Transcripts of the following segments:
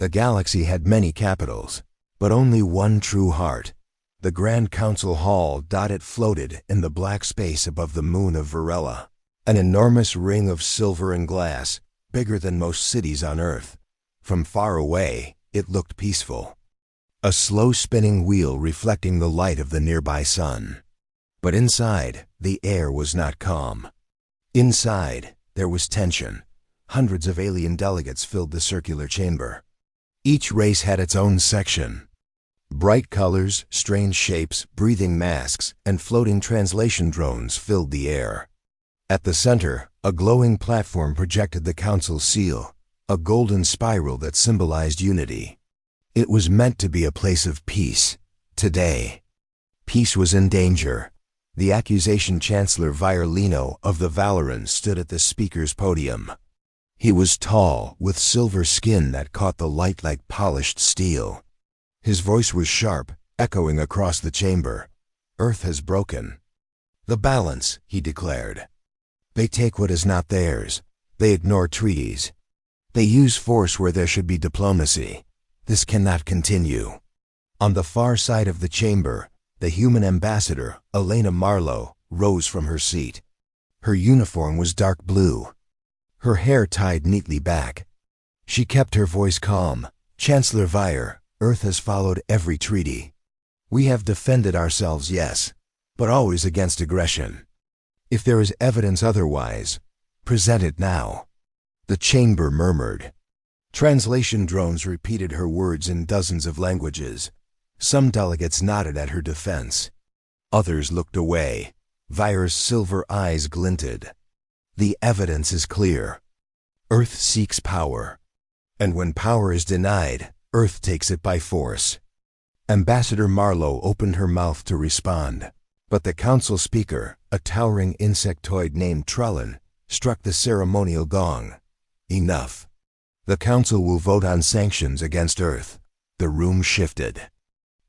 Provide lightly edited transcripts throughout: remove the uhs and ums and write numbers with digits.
The galaxy had many capitals, but only one true heart. The Grand Council Hall. It floated in the black space above the moon of Varela, an enormous ring of silver and glass, bigger than most cities on Earth. From far away, it looked peaceful. A slow spinning wheel reflecting the light of the nearby sun. But inside, the air was not calm. Inside, there was tension. Hundreds of alien delegates filled the circular chamber. Each race had its own section. Bright colors, strange shapes, breathing masks, and floating translation drones filled the air. At the center, a glowing platform projected the Council's seal, a golden spiral that symbolized unity. It was meant to be a place of peace. Today, peace was in danger. The accusation Chancellor Violino of the Valorans stood at the speaker's podium. He was tall, with silver skin that caught the light like polished steel. His voice was sharp, echoing across the chamber. Earth has broken. The balance, he declared. They take what is not theirs. They ignore treaties. They use force where there should be diplomacy. This cannot continue. On the far side of the chamber, the human ambassador, Elena Marlowe, rose from her seat. Her uniform was dark blue, her hair tied neatly back. She kept her voice calm. Chancellor Vire, Earth has followed every treaty. We have defended ourselves, yes, but always against aggression. If there is evidence otherwise, present it now. The chamber murmured. Translation drones repeated her words in dozens of languages. Some delegates nodded at her defense. Others looked away. Vire's silver eyes glinted. The evidence is clear. Earth seeks power. And when power is denied, Earth takes it by force. Ambassador Marlowe opened her mouth to respond, but the council speaker, a towering insectoid named Trellin, struck the ceremonial gong. Enough. The council will vote on sanctions against Earth. The room shifted.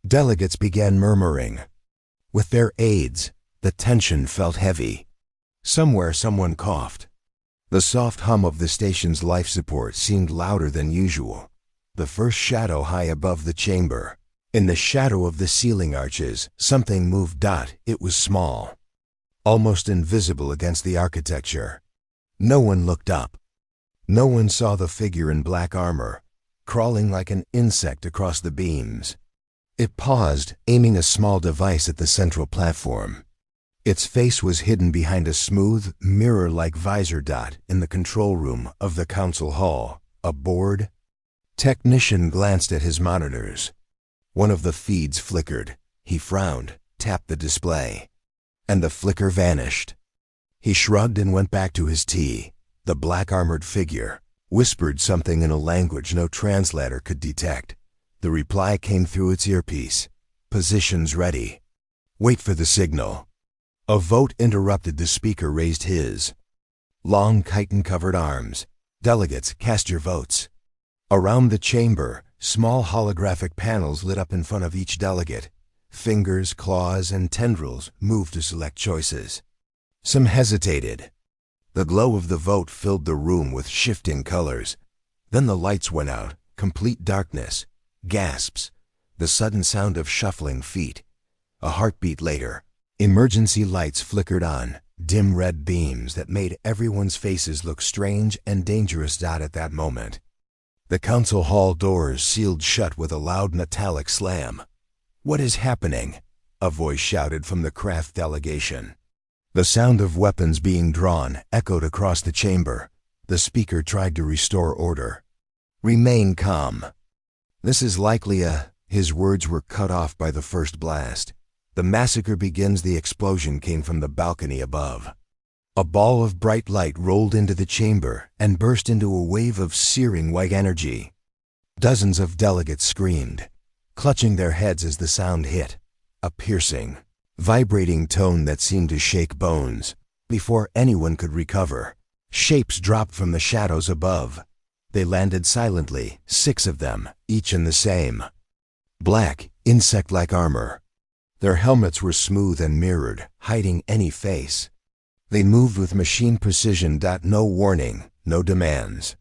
Delegates began murmuring. With their aides, the tension felt heavy. Somewhere someone coughed. The soft hum of the station's life support seemed louder than usual. The first shadow high above the chamber. In the shadow of the ceiling arches, something moved. It was small, almost invisible against the architecture. No one looked up. No one saw the figure in black armor, crawling like an insect across the beams. It paused, aiming a small device at the central platform. Its face was hidden behind a smooth, mirror-like visor. In the control room of the council hall, a bored technician glanced at his monitors. One of the feeds flickered. He frowned, tapped the display, and the flicker vanished. He shrugged and went back to his tea. The black-armored figure whispered something in a language no translator could detect. The reply came through its earpiece. Positions ready. Wait for the signal. A vote interrupted. The speaker raised his long chitin-covered arms. Delegates, cast your votes. Around the chamber, small holographic panels lit up in front of each delegate. Fingers, claws, and tendrils moved to select choices. Some hesitated. The glow of the vote filled the room with shifting colors. Then the lights went out. Complete darkness. Gasps. The sudden sound of shuffling feet. A heartbeat later, emergency lights flickered on, dim red beams that made everyone's faces look strange and dangerous. At that moment, the council hall doors sealed shut with a loud metallic slam. What is happening? A voice shouted from the craft delegation. The sound of weapons being drawn echoed across the chamber. The speaker tried to restore order. Remain calm. This is likely His words were cut off by the first blast. The massacre begins. The explosion came from the balcony above. A ball of bright light rolled into the chamber and burst into a wave of searing white energy. Dozens of delegates screamed, clutching their heads as the sound hit. A piercing, vibrating tone that seemed to shake bones. Before anyone could recover, shapes dropped from the shadows above. They landed silently, 6 of them, each in the same black, insect-like armor. Their helmets were smooth and mirrored, hiding any face. They moved with machine precision. No warning, no demands.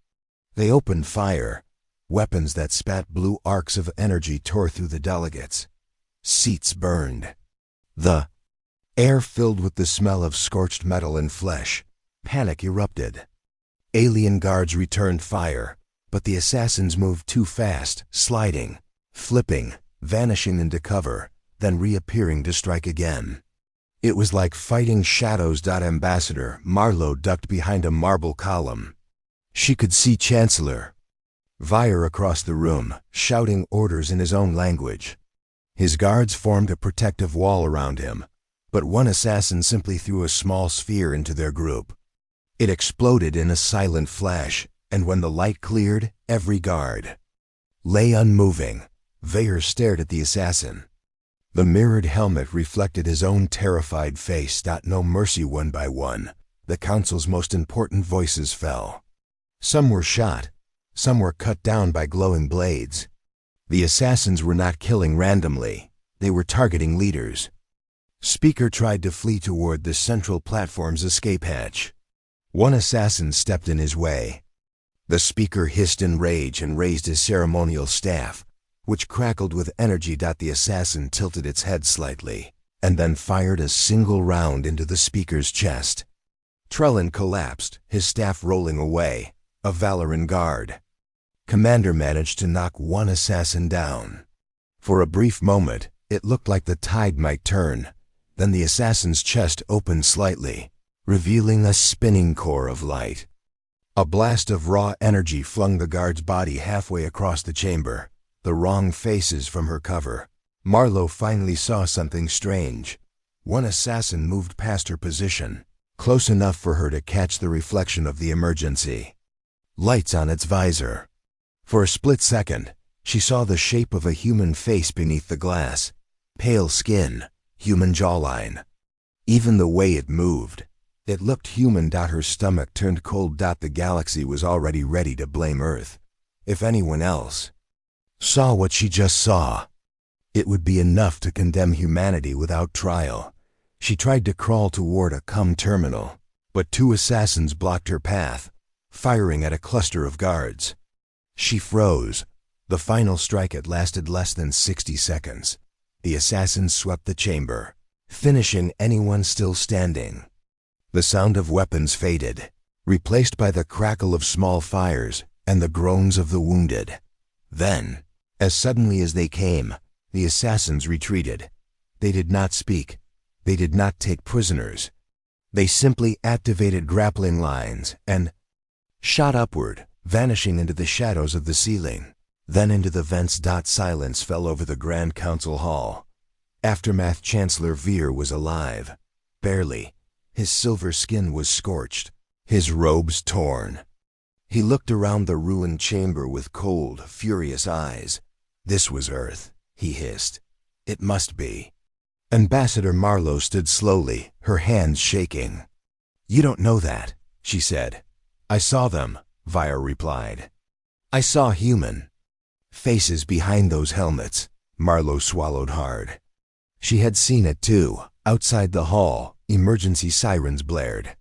They opened fire. Weapons that spat blue arcs of energy tore through the delegates. Seats burned. The air filled with the smell of scorched metal and flesh. Panic erupted. Alien guards returned fire, but the assassins moved too fast, sliding, flipping, vanishing into cover, then reappearing to strike again. It was like fighting shadows. Ambassador Marlowe ducked behind a marble column. She could see Chancellor Vire across the room, shouting orders in his own language. His guards formed a protective wall around him, but one assassin simply threw a small sphere into their group. It exploded in a silent flash, and when the light cleared, every guard lay unmoving. Vire stared at the assassin. The mirrored helmet reflected his own terrified face. No mercy. One by one, the council's most important voices fell. Some were shot, some were cut down by glowing blades. The assassins were not killing randomly, they were targeting leaders. Speaker tried to flee toward the central platform's escape hatch. One assassin stepped in his way. The speaker hissed in rage and raised his ceremonial staff, which crackled with energy. The assassin tilted its head slightly, and then fired a single round into the speaker's chest. Trellin collapsed, his staff rolling away. A Valoran guard commander managed to knock one assassin down. For a brief moment, it looked like the tide might turn. Then the assassin's chest opened slightly, revealing a spinning core of light. A blast of raw energy flung the guard's body halfway across the chamber. The wrong faces from her cover. Marlowe finally saw something strange. One assassin moved past her position, close enough for her to catch the reflection of the emergency lights on its visor. For a split second, she saw the shape of a human face beneath the glass. Pale skin, human jawline. Even the way it moved, it looked human. Her stomach turned cold. The galaxy was already ready to blame Earth. If anyone else saw what she just saw, it would be enough to condemn humanity without trial. She tried to crawl toward a terminal, but two assassins blocked her path, firing at a cluster of guards. She froze. The final strike had lasted less than 60 seconds. The assassins swept the chamber, finishing anyone still standing. The sound of weapons faded, replaced by the crackle of small fires and the groans of the wounded. Then, as suddenly as they came, the assassins retreated. They did not speak. They did not take prisoners. They simply activated grappling lines and shot upward, vanishing into the shadows of the ceiling, then into the vents. Silence fell over the Grand Council Hall. Aftermath. Chancellor Vire was alive. Barely. His silver skin was scorched, his robes torn. He looked around the ruined chamber with cold, furious eyes. This was Earth, he hissed. It must be. Ambassador Marlowe stood slowly, her hands shaking. "You don't know that," she said. "I saw them," Vire replied. "I saw human faces behind those helmets." Marlowe swallowed hard. She had seen it too. Outside the hall, emergency sirens blared.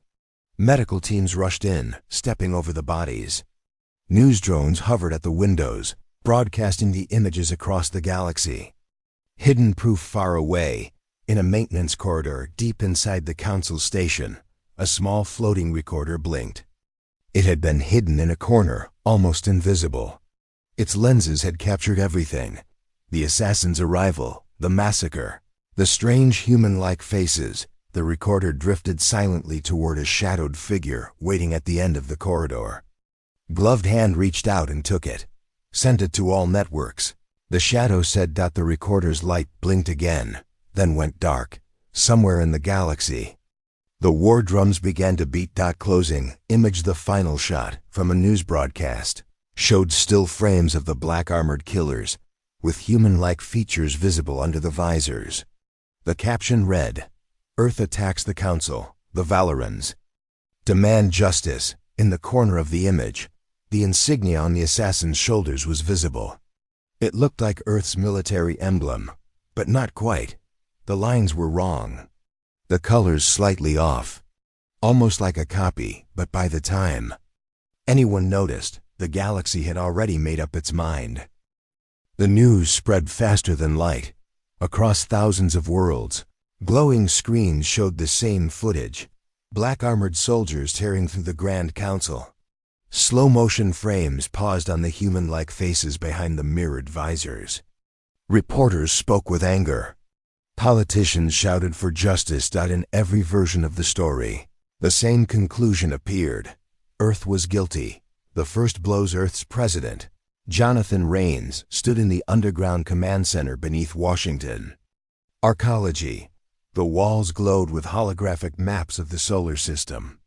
Medical teams rushed in, stepping over the bodies. News drones hovered at the windows, broadcasting the images across the galaxy. Hidden proof far away, in a maintenance corridor deep inside the council station, a small floating recorder blinked. It had been hidden in a corner, almost invisible. Its lenses had captured everything. The assassin's arrival, the massacre, the strange human-like faces. The recorder drifted silently toward a shadowed figure waiting at the end of the corridor. Gloved hand reached out and took it. "Sent it to all networks." The shadow said. The recorder's light blinked again, then went dark, somewhere in the galaxy. The war drums began to beat. Closing image. The final shot, from a news broadcast, showed still frames of the black-armored killers, with human-like features visible under the visors. The caption read, "Earth attacks the Council, the Valorans. Demand justice." In the corner of the image, the insignia on the assassin's shoulders was visible. It looked like Earth's military emblem, but not quite. The lines were wrong. The colors slightly off. Almost like a copy, but by the time anyone noticed, The galaxy had already made up its mind. The news spread faster than light. Across thousands of worlds, glowing screens showed the same footage. Black-armored soldiers tearing through the Grand Council. Slow-motion frames paused on the human-like faces behind the mirrored visors. Reporters spoke with anger. Politicians shouted for justice. In every version of the story, the same conclusion appeared. Earth was guilty. The first blows. Earth's president, Jonathan Rains, stood in the underground command center beneath Washington. Arcology. The walls glowed with holographic maps of the solar system.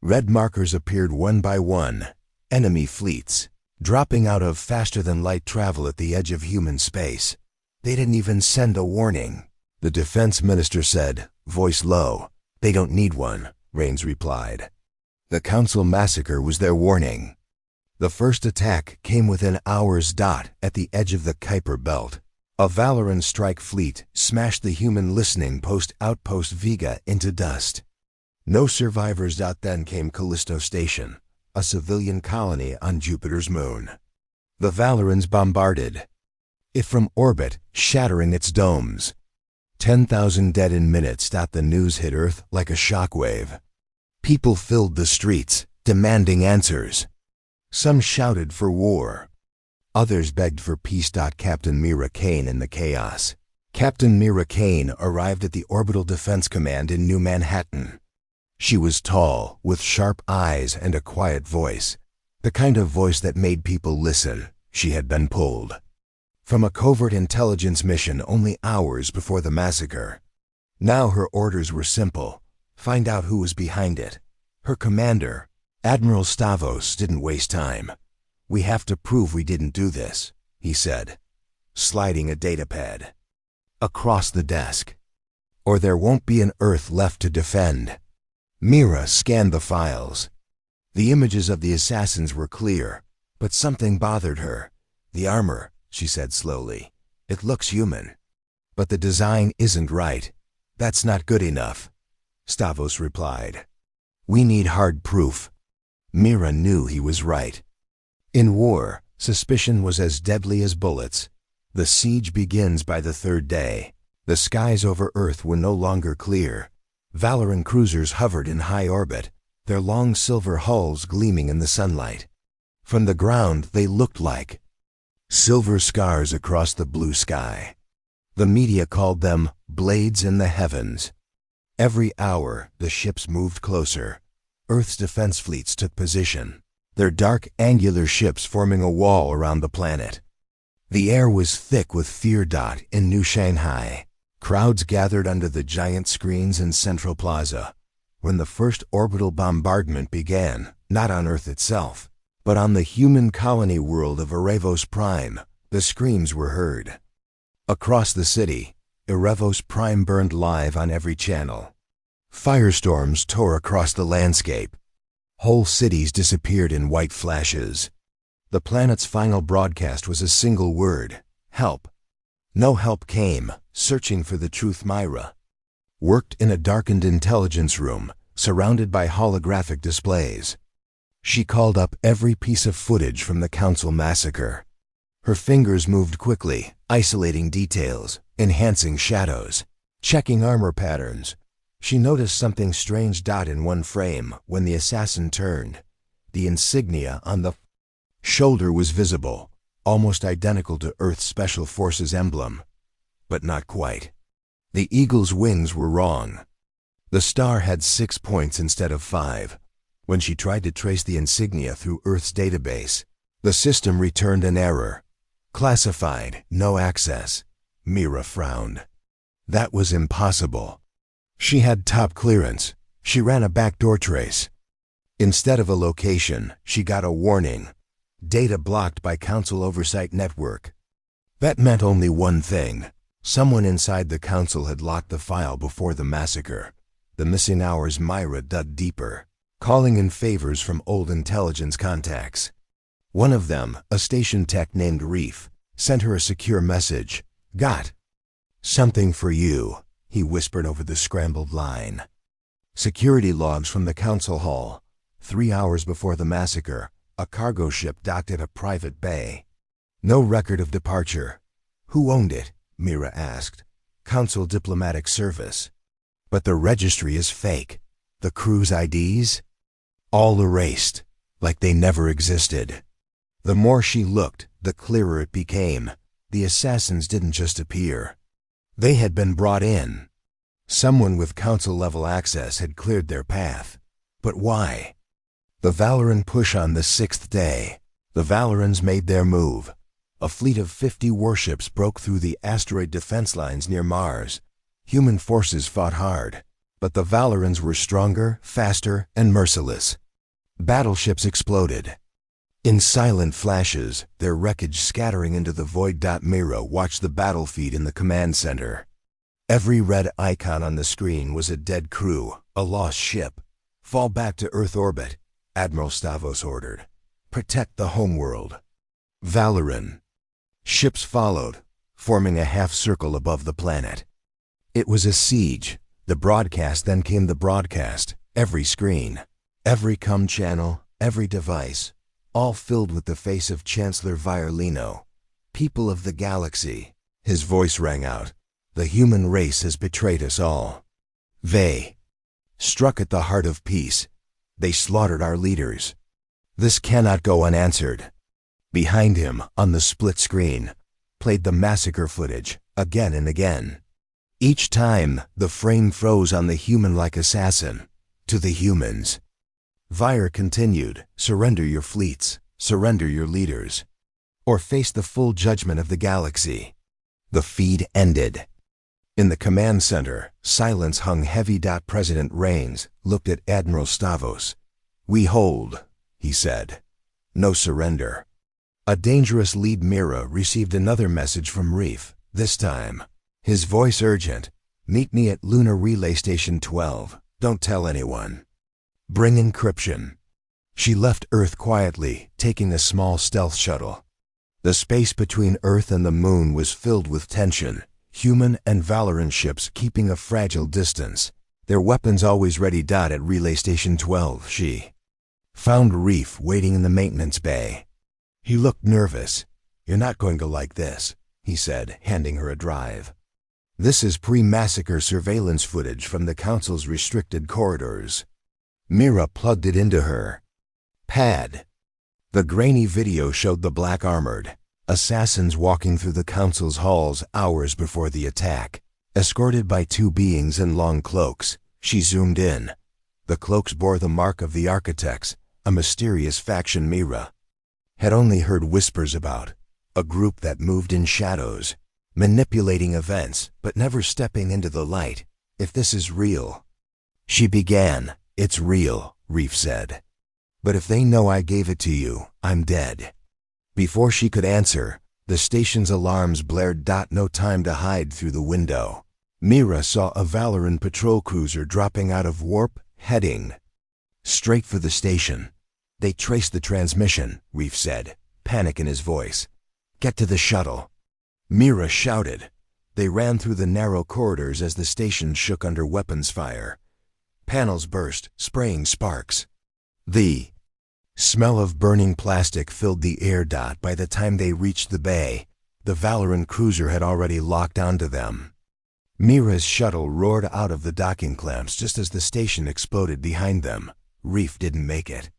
Red markers appeared one by one, enemy fleets, dropping out of faster-than-light travel at the edge of human space. They didn't even send a warning. The defense minister said, voice low. They don't need one, Rains replied. The council massacre was their warning. The first attack came within hours. At the edge of the Kuiper Belt, a Valorans strike fleet smashed the human listening post Outpost Vega into dust. No survivors. Then came Callisto Station, a civilian colony on Jupiter's moon. The Valorans bombarded it from orbit, shattering its domes. 10,000 dead in minutes. The news hit Earth like a shockwave. People filled the streets, demanding answers. Some shouted for war. Others begged for peace. Captain Mira Kane in the chaos. Captain Mira Kane arrived at the Orbital Defense Command in New Manhattan. She was tall, with sharp eyes and a quiet voice. The kind of voice that made people listen. She had been pulled from a covert intelligence mission only hours before the massacre. Now her orders were simple. Find out who was behind it. Her commander, Admiral Stavros, didn't waste time. We have to prove we didn't do this, he said, sliding a datapad across the desk. Or there won't be an Earth left to defend. Mira scanned the files. The images of the assassins were clear, but something bothered her. The armor, she said slowly. It looks human. But the design isn't right. That's not good enough, Stavros replied. We need hard proof. Mira knew he was right. In war, suspicion was as deadly as bullets. The siege begins by the third day. The skies over Earth were no longer clear. Valoran cruisers hovered in high orbit, their long silver hulls gleaming in the sunlight. From the ground, they looked like silver scars across the blue sky. The media called them blades in the heavens. Every hour, the ships moved closer. Earth's defense fleets took position, their dark, angular ships forming a wall around the planet. The air was thick with fear. In New Shanghai, crowds gathered under the giant screens in Central Plaza. When the first orbital bombardment began, not on Earth itself, but on the human colony world of Erebos Prime, the screams were heard. Across the city, Erebos Prime burned live on every channel. Firestorms tore across the landscape. Whole cities disappeared in white flashes. The planet's final broadcast was a single word: help. No help came. Searching for the truth, Myra worked in a darkened intelligence room, surrounded by holographic displays. She called up every piece of footage from the Council massacre. Her fingers moved quickly, isolating details, enhancing shadows, checking armor patterns. She noticed something strange. In one frame, when the assassin turned, the insignia on the shoulder was visible, almost identical to Earth's Special Forces emblem. But not quite. The eagle's wings were wrong. The star had 6 points instead of 5. When she tried to trace the insignia through Earth's database, the system returned an error. Classified, no access. Mira frowned. That was impossible. She had top clearance. She ran a backdoor trace. Instead of a location, she got a warning. Data blocked by Council Oversight Network. That meant only one thing. Someone inside the Council had locked the file before the massacre. The missing hours. Myra dug deeper, calling in favors from old intelligence contacts. One of them, a station tech named Reef, sent her a secure message. Got something for you, he whispered over the scrambled line. Security logs from the council hall. 3 hours before the massacre, A cargo ship docked at a private bay. No record of departure. Who owned it? Mira asked. Council Diplomatic Service. But the registry is fake. The crew's IDs? All erased, like they never existed. The more she looked, the clearer it became. The assassins didn't just appear. They had been brought in. Someone with council-level access had cleared their path. But why? The Valoran push on the 6th day. The Valorans made their move. A fleet of 50 warships broke through the asteroid defense lines near Mars. Human forces fought hard, but the Valorans were stronger, faster, and merciless. Battleships exploded. In silent flashes, their wreckage scattering into the void. Mira watched the battle feed in the command center. Every red icon on the screen was a dead crew, a lost ship. Fall back to Earth orbit, Admiral Stavros ordered. Protect the homeworld. Valoran. Ships followed, forming a half-circle above the planet. It was a siege. The broadcast, then came the broadcast. Every screen, every comm channel, every device, all filled with the face of Chancellor Violino. People of the galaxy. His voice rang out. The human race has betrayed us all. They struck at the heart of peace. They slaughtered our leaders. This cannot go unanswered. Behind him, on the split screen, played the massacre footage, again and again. Each time, the frame froze on the human-like assassin. To the humans. Vire continued, surrender your fleets, surrender your leaders, or face the full judgment of the galaxy. The feed ended. In the command center, silence hung heavy. President Rains looked at Admiral Stavros. We hold, he said. No surrender. A dangerous lead. Mira received another message from Reef, this time. His voice urgent. Meet me at Lunar Relay Station 12. Don't tell anyone. Bring encryption. She left Earth quietly, taking a small stealth shuttle. The space between Earth and the Moon was filled with tension. Human and Valoran ships keeping a fragile distance. Their weapons always ready. At Relay Station 12, she found Reef waiting in the maintenance bay. He looked nervous. You're not going to like this, he said, handing her a drive. This is pre-massacre surveillance footage from the Council's restricted corridors. Mira plugged it into her pad. The grainy video showed the black-armored assassins walking through the Council's halls hours before the attack. Escorted by 2 beings in long cloaks, she zoomed in. The cloaks bore the mark of the Architects, a mysterious faction Mira had only heard whispers about. A group that moved in shadows, manipulating events, but never stepping into the light. If this is real, she began. It's real, Reef said. But if they know I gave it to you, I'm dead. Before she could answer, the station's alarms blared. No time to hide through the window. Mira saw a Valoran patrol cruiser dropping out of warp, heading straight for the station. They traced the transmission, Reef said, panic in his voice. Get to the shuttle. Mira shouted. They ran through the narrow corridors as the station shook under weapons fire. Panels burst, spraying sparks. The smell of burning plastic filled the air. By the time they reached the bay, the Valoran cruiser had already locked onto them. Mira's shuttle roared out of the docking clamps just as the station exploded behind them. Reef didn't make it.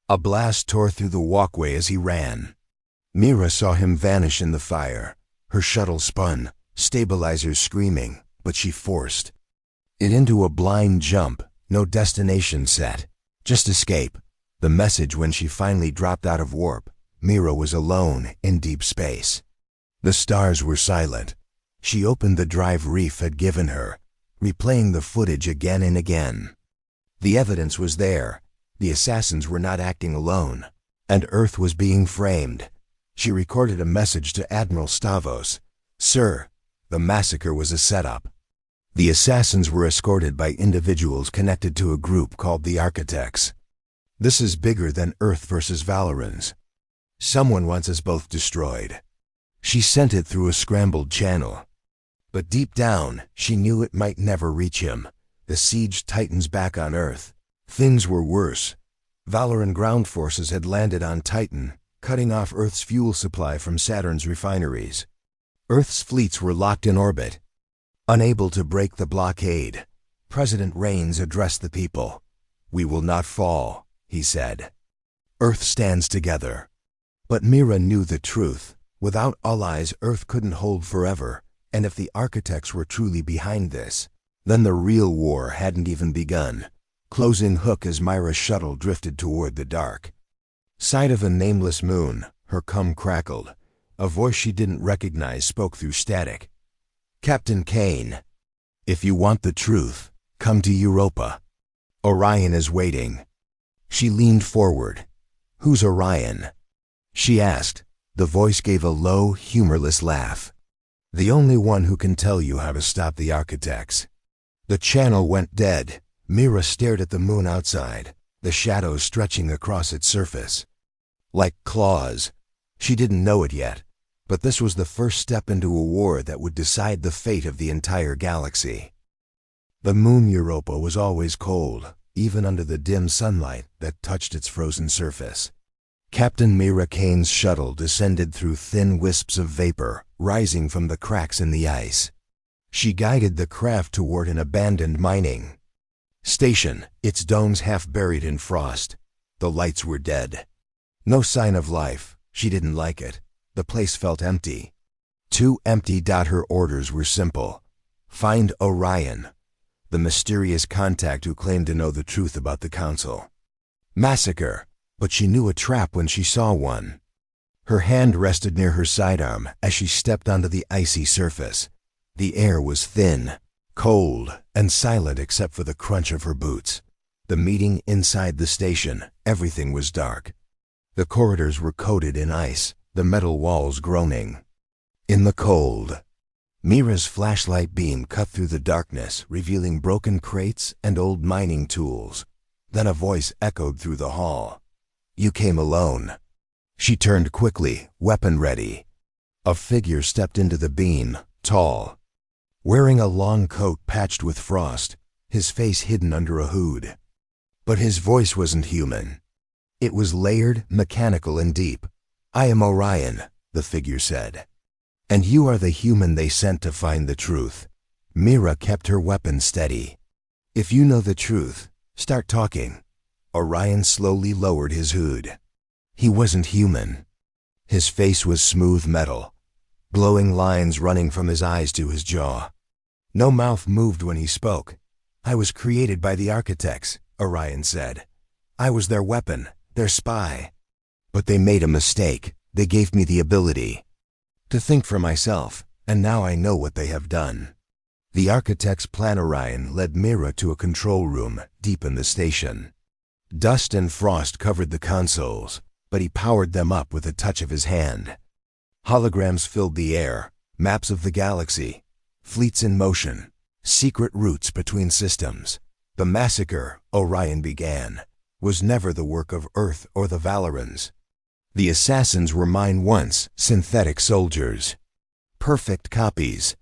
A blast tore through the walkway as he ran. Mira saw him vanish in the fire. Her shuttle spun, stabilizers screaming, but she forced it into a blind jump. No destination set, just escape. The message when she finally dropped out of warp. Mira was alone in deep space. The stars were silent. She opened the drive Reef had given her, replaying the footage again and again. The evidence was there. The assassins were not acting alone, and Earth was being framed. She recorded a message to Admiral Stavros. Sir, the massacre was a setup. The assassins were escorted by individuals connected to a group called the Architects. This is bigger than Earth versus Valorans. Someone wants us both destroyed. She sent it through a scrambled channel. But deep down, she knew it might never reach him. The siege tightens back on Earth. Things were worse. Valoran ground forces had landed on Titan, cutting off Earth's fuel supply from Saturn's refineries. Earth's fleets were locked in orbit. Unable to break the blockade, President Rains addressed the people. "We will not fall," he said. "Earth stands together." But Mira knew the truth. Without allies, Earth couldn't hold forever, and if the architects were truly behind this, then the real war hadn't even begun. Closing hook as Mira's shuttle drifted toward the dark side of a nameless moon, her cum crackled. A voice she didn't recognize spoke through static. "Captain Kane, if you want the truth, come to Europa. Orion is waiting." She leaned forward. "Who's Orion?" she asked. The voice gave a low, humorless laugh. "The only one who can tell you how to stop the architects." The channel went dead. Mira stared at the moon outside, the shadows stretching across its surface. Like claws. She didn't know it yet, but this was the first step into a war that would decide the fate of the entire galaxy. The moon Europa was always cold, even under the dim sunlight that touched its frozen surface. Captain Mira Kane's shuttle descended through thin wisps of vapor, rising from the cracks in the ice. She guided the craft toward an abandoned mining station, its domes half buried in frost. The lights were dead. No sign of life. She didn't like it. The place felt empty. Too empty. Her orders were simple. Find Orion, the mysterious contact who claimed to know the truth about the Council. Massacre. But she knew a trap when she saw one. Her hand rested near her sidearm as she stepped onto the icy surface. The air was thin, cold, and silent except for the crunch of her boots. The meeting inside the station, everything was dark. The corridors were coated in ice, the metal walls groaning. In the cold, Mira's flashlight beam cut through the darkness, revealing broken crates and old mining tools. Then a voice echoed through the hall. "You came alone." She turned quickly, weapon ready. A figure stepped into the beam, tall, wearing a long coat patched with frost, his face hidden under a hood. But his voice wasn't human. It was layered, mechanical, and deep. "I am Orion," the figure said. "And you are the human they sent to find the truth." Mira kept her weapon steady. "If you know the truth, start talking." Orion slowly lowered his hood. He wasn't human. His face was smooth metal, glowing lines running from his eyes to his jaw. No mouth moved when he spoke. "I was created by the architects," Orion said. "I was their weapon, their spy. But they made a mistake. They gave me the ability to think for myself, and now I know what they have done." The architect's plan. Orion led Mira to a control room deep in the station. Dust and frost covered the consoles, but he powered them up with a touch of his hand. Holograms filled the air, maps of the galaxy, fleets in motion, secret routes between systems. The massacre, Orion began, was never the work of Earth or the Valorans. The assassins were mine once, synthetic soldiers. Perfect copies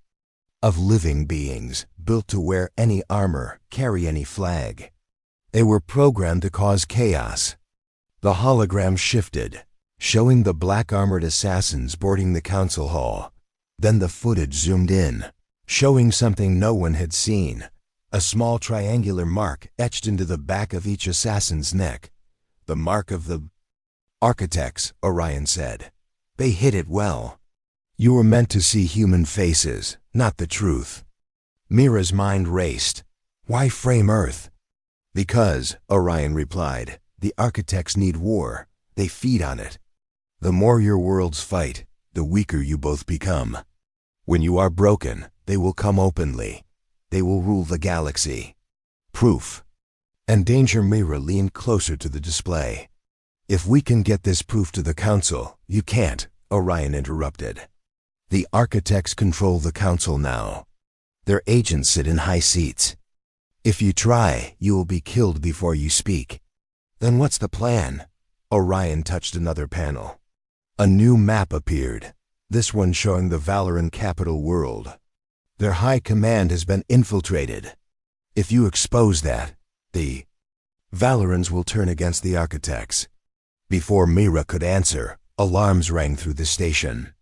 of living beings, built to wear any armor, carry any flag. They were programmed to cause chaos. The hologram shifted, showing the black-armored assassins boarding the council hall. Then the footage zoomed in, showing something no one had seen. A small triangular mark etched into the back of each assassin's neck. "The mark of the architects," Orion said. "They hid it well. You were meant to see human faces, not the truth." Mira's mind raced. "Why frame Earth?" "Because," Orion replied, "the architects need war. They feed on it. The more your worlds fight, the weaker you both become. When you are broken, they will come openly. They will rule the galaxy. Proof." And Danger Mira leaned closer to the display. "If we can get this proof to the Council." "You can't," Orion interrupted. "The architects control the Council now. Their agents sit in high seats. If you try, you will be killed before you speak." "Then what's the plan?" Orion touched another panel. A new map appeared, this one showing the Valoran capital world. "Their high command has been infiltrated. If you expose that, the Valorans will turn against the architects. Before Mira could answer, alarms rang through the station.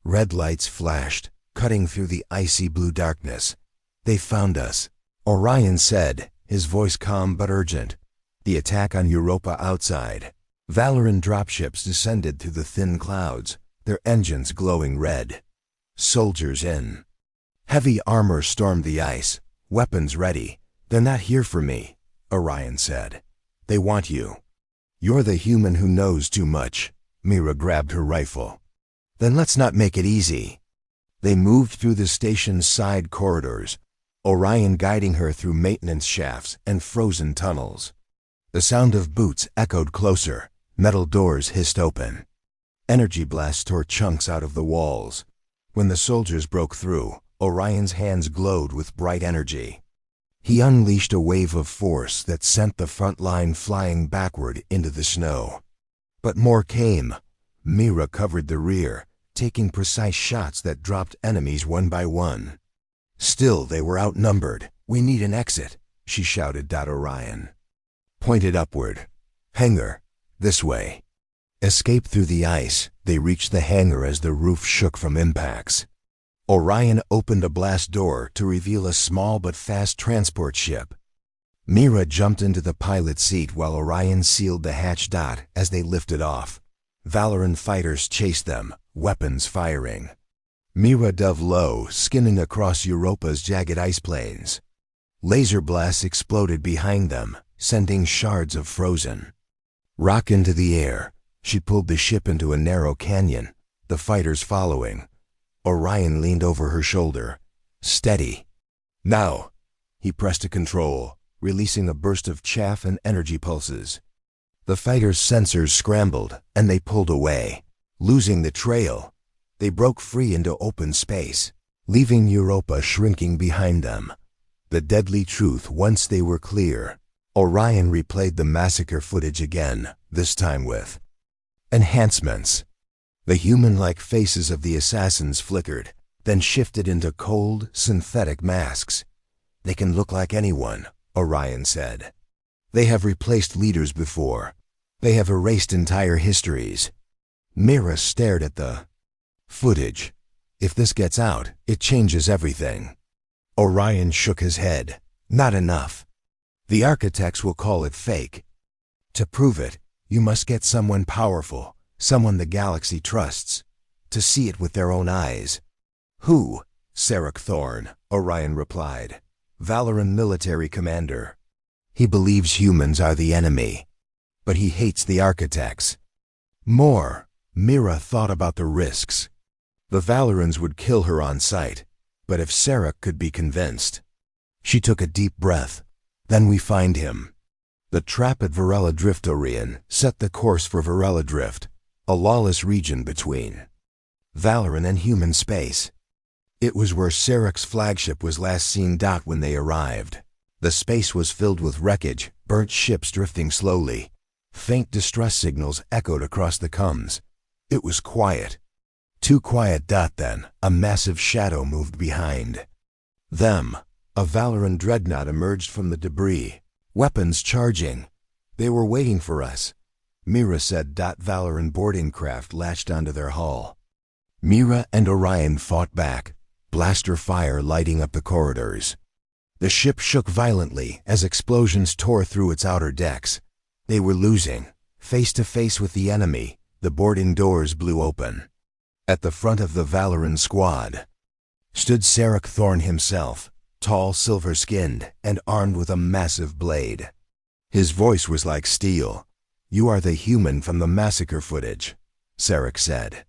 Red lights flashed, cutting through the icy blue darkness. They found us, Orion said, his voice calm but urgent. The attack on Europa outside. Valoran dropships descended through the thin clouds, their engines glowing red. Soldiers in. Heavy armor stormed the ice, weapons ready. They're not here for me, Orion said. They want you. You're the human who knows too much. Mira grabbed her rifle. Then let's not make it easy. They moved through the station's side corridors, Orion guiding her through maintenance shafts and frozen tunnels. The sound of boots echoed closer, metal doors hissed open. Energy blasts tore chunks out of the walls. When the soldiers broke through, Orion's hands glowed with bright energy. He unleashed a wave of force that sent the front line flying backward into the snow. But more came. Mira covered the rear, taking precise shots that dropped enemies one by one. Still, they were outnumbered. We need an exit, she shouted at Orion. Pointed upward. Hangar. This way. Escape through the ice. They reached the hangar as the roof shook from impacts. Orion opened a blast door to reveal a small but fast transport ship. Mira jumped into the pilot's seat while Orion sealed the hatch. As they lifted off, Valoran fighters chased them, weapons firing. Mira dove low, skimming across Europa's jagged ice plains. Laser blasts exploded behind them, sending shards of frozen rock into the air. She pulled the ship into a narrow canyon, the fighters following. Orion leaned over her shoulder. Steady. Now. He pressed a control, releasing a burst of chaff and energy pulses. The fighters' sensors scrambled, and they pulled away, losing the trail. They broke free into open space, leaving Europa shrinking behind them. The deadly truth once they were clear. Orion replayed the massacre footage again, this time with enhancements. The human-like faces of the assassins flickered, then shifted into cold, synthetic masks. They can look like anyone, Orion said. They have replaced leaders before. They have erased entire histories. Mira stared at the footage. If this gets out, it changes everything. Orion shook his head. Not enough. The architects will call it fake. To prove it, you must get someone powerful, someone the galaxy trusts, to see it with their own eyes. Who? Sarek Thorn, Orion replied. Valoran military commander. He believes humans are the enemy, but he hates the architects. More. Mira thought about the risks. The Valorans would kill her on sight, but if Sarek could be convinced. She took a deep breath. Then we find him. The trap at Varela Drift. Orion set the course for Varela Drift, a lawless region between Valoran and human space. It was where Sarek's flagship was last seen. When they arrived, the space was filled with wreckage, burnt ships drifting slowly. Faint distress signals echoed across the comms. It was quiet. Too quiet. Then, a massive shadow moved behind them. A Valoran dreadnought emerged from the debris, weapons charging. They were waiting for us, Mira said. Valoran boarding craft latched onto their hull. Mira and Orion fought back, blaster fire lighting up the corridors. The ship shook violently as explosions tore through its outer decks. They were losing. Face to face with the enemy, the boarding doors blew open. At the front of the Valoran squad stood Sarek Thorn himself, tall, silver-skinned, and armed with a massive blade. His voice was like steel. You are the human from the massacre footage, Sarek said.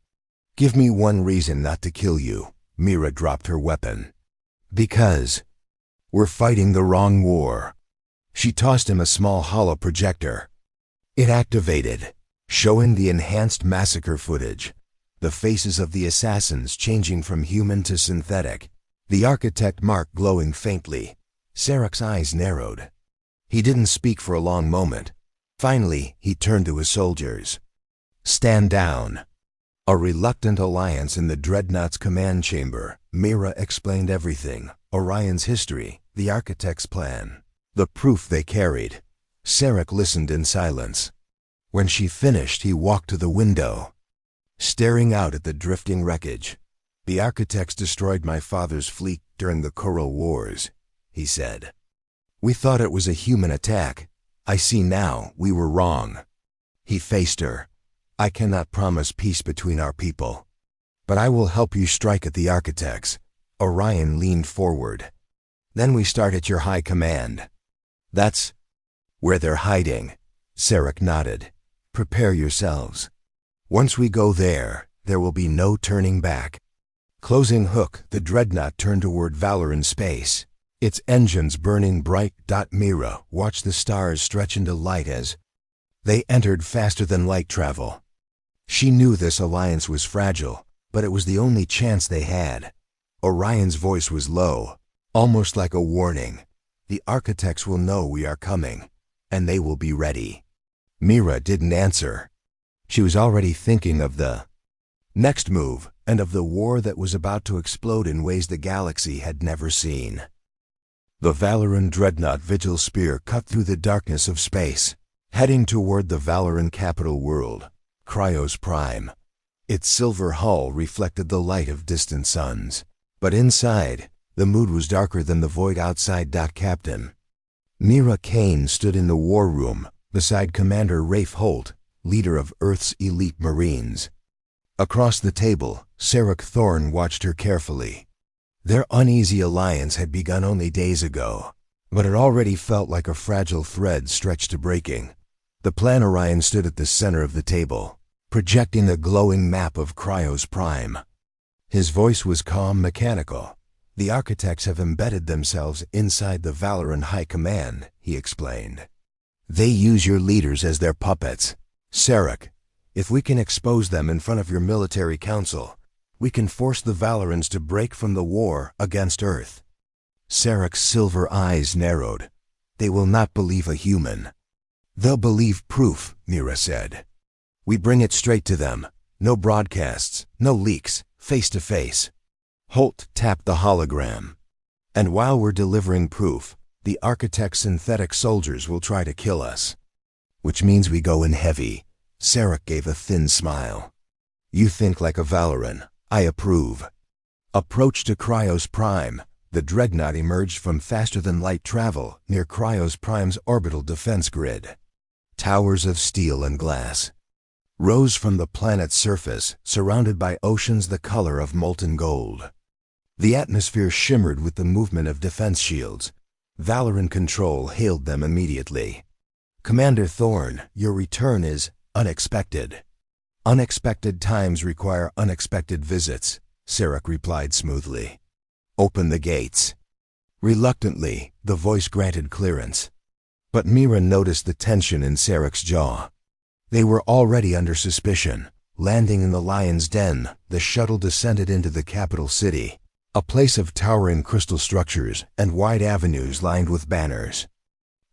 Give me one reason not to kill you. Mira dropped her weapon. Because we're fighting the wrong war. She tossed him a small hollow projector. It activated, showing the enhanced massacre footage, the faces of the assassins changing from human to synthetic, the architect mark glowing faintly. Sarek's eyes narrowed. He didn't speak for a long moment. Finally, he turned to his soldiers. Stand down. A reluctant alliance in the Dreadnought's command chamber. Mira explained everything. Orion's history, the architect's plan, the proof they carried. Sarek listened in silence. When she finished, he walked to the window, staring out at the drifting wreckage. "The architects destroyed my father's fleet during the Coral Wars," he said. "We thought it was a human attack. I see now we were wrong." He faced her. "I cannot promise peace between our people, but I will help you strike at the architects." Orion leaned forward. "Then we start at your high command." "That's where they're hiding," Sarek nodded. "Prepare yourselves. Once we go there, there will be no turning back." Closing hook, the dreadnought turned toward Valorans space, its engines burning bright. Mira watched the stars stretch into light as they entered faster than light travel. She knew this alliance was fragile, but it was the only chance they had. Orion's voice was low, almost like a warning. "The architects will know we are coming, and they will be ready." Mira didn't answer. She was already thinking of the next move and of the war that was about to explode in ways the galaxy had never seen. The Valoran dreadnought Vigil Spear cut through the darkness of space, heading toward the Valoran capital world, Cryos Prime. Its silver hull reflected the light of distant suns, but inside, the mood was darker than the void outside. Captain Mira Kane stood in the war room beside Commander Rafe Holt, leader of Earth's elite Marines. Across the table, Sarek Thorne watched her carefully. Their uneasy alliance had begun only days ago, but it already felt like a fragile thread stretched to breaking. The plan Orion stood at the center of the table, projecting a glowing map of Cryos Prime. His voice was calm, mechanical. "The architects have embedded themselves inside the Valoran High Command," he explained. "They use your leaders as their puppets. Sarek, if we can expose them in front of your military council, we can force the Valorans to break from the war against Earth." Sarek's silver eyes narrowed. "They will not believe a human." "They'll believe proof," Mira said. "We bring it straight to them. No broadcasts, no leaks, face to face." Holt tapped the hologram. "And while we're delivering proof, the architect's synthetic soldiers will try to kill us. Which means we go in heavy." Sarek gave a thin smile. "You think like a Valoran. I approve." Approach to Cryos Prime. The dreadnought emerged from faster-than-light travel near Cryos Prime's orbital defense grid. Towers of steel and glass rose from the planet's surface, surrounded by oceans the color of molten gold. The atmosphere shimmered with the movement of defense shields. Valoran Control hailed them immediately. "Commander Thorne, your return is unexpected." "Unexpected times require unexpected visits," Sarek replied smoothly. "Open the gates." Reluctantly, the voice granted clearance. But Mira noticed the tension in Sarek's jaw. They were already under suspicion. Landing in the Lion's Den, the shuttle descended into the capital city, a place of towering crystal structures and wide avenues lined with banners.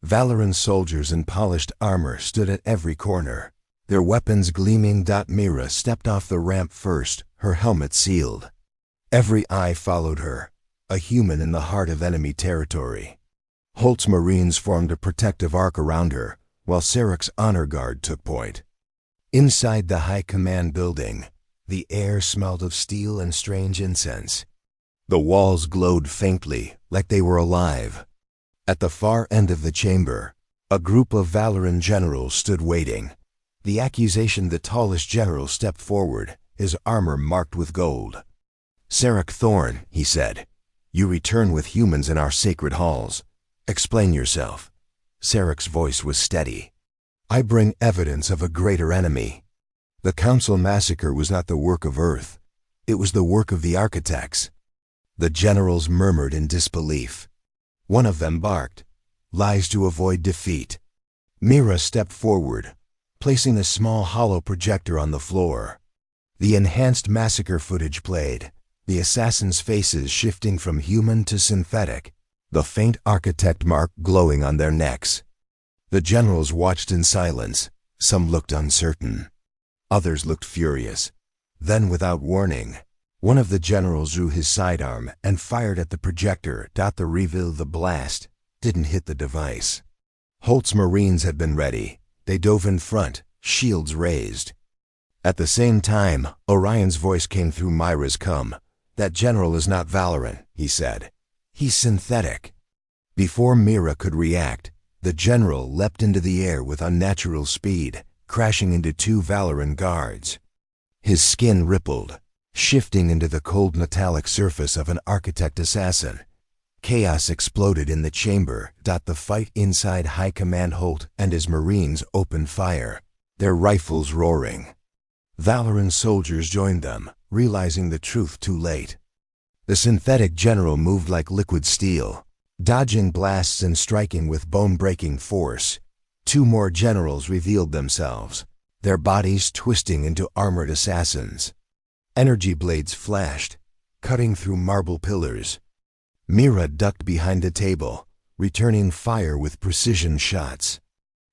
Valoran soldiers in polished armor stood at every corner, their weapons gleaming. Mira stepped off the ramp first, her helmet sealed. Every eye followed her, a human in the heart of enemy territory. Holt's Marines formed a protective arc around her, while Sarek's honor guard took point. Inside the High Command building, the air smelled of steel and strange incense. The walls glowed faintly, like they were alive. At the far end of the chamber, a group of Valoran generals stood waiting. The accusation, the tallest general stepped forward, his armor marked with gold. "Sarek Thorne," he said, "you return with humans in our sacred halls. Explain yourself." Sarek's voice was steady. "I bring evidence of a greater enemy. The Council massacre was not the work of Earth. It was the work of the architects." The generals murmured in disbelief. One of them barked, "Lies to avoid defeat." Mira stepped forward, placing a small hollow projector on the floor. The enhanced massacre footage played, the assassins' faces shifting from human to synthetic, the faint architect mark glowing on their necks. The generals watched in silence. Some looked uncertain. Others looked furious. Then, without warning, one of the generals drew his sidearm and fired at the projector. The reveal, the blast, didn't hit the device. Holt's Marines had been ready. They dove in front, shields raised. At the same time, Orion's voice came through Myra's cum. "That general is not Valorant," he said. "He's synthetic." Before Mira could react, the general leapt into the air with unnatural speed, crashing into two Valorant guards. His skin rippled, shifting into the cold metallic surface of an architect assassin. Chaos exploded in the chamber. The fight inside High Command. Holt and his Marines opened fire, their rifles roaring. Valorant soldiers joined them, realizing the truth too late. The synthetic general moved like liquid steel, dodging blasts and striking with bone-breaking force. Two more generals revealed themselves, their bodies twisting into armored assassins. Energy blades flashed, cutting through marble pillars. Mira ducked behind a table, returning fire with precision shots.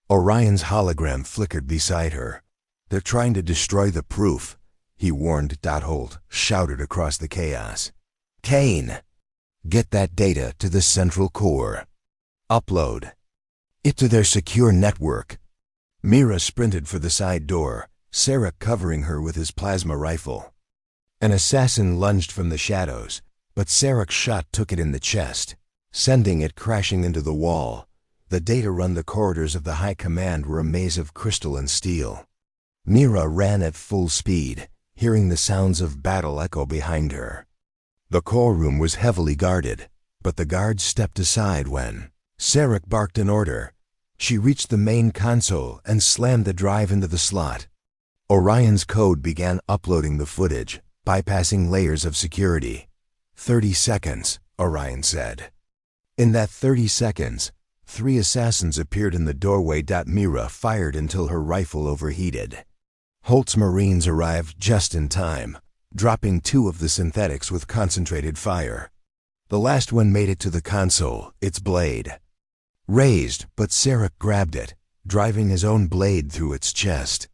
Orion's hologram flickered beside her. "They're trying to destroy the proof," he warned. Holt shouted across the chaos. "Kane, get that data to the central core. Upload it to their secure network." Mira sprinted for the side door, Sarek covering her with his plasma rifle. An assassin lunged from the shadows, but Sarek's shot took it in the chest, sending it crashing into the wall. The data run the corridors of the High Command were a maze of crystal and steel. Mira ran at full speed, hearing the sounds of battle echo behind her. The core room was heavily guarded, but the guards stepped aside when Sarek barked an order. She reached the main console and slammed the drive into the slot. Orion's code began uploading the footage, bypassing layers of security. 30 seconds, Orion said. In that 30 seconds, 3 assassins appeared in the doorway. Mira fired until her rifle overheated. Holt's Marines arrived just in time, dropping 2 of the synthetics with concentrated fire. The last one made it to the console, its blade raised, but Sarek grabbed it, driving his own blade through its chest.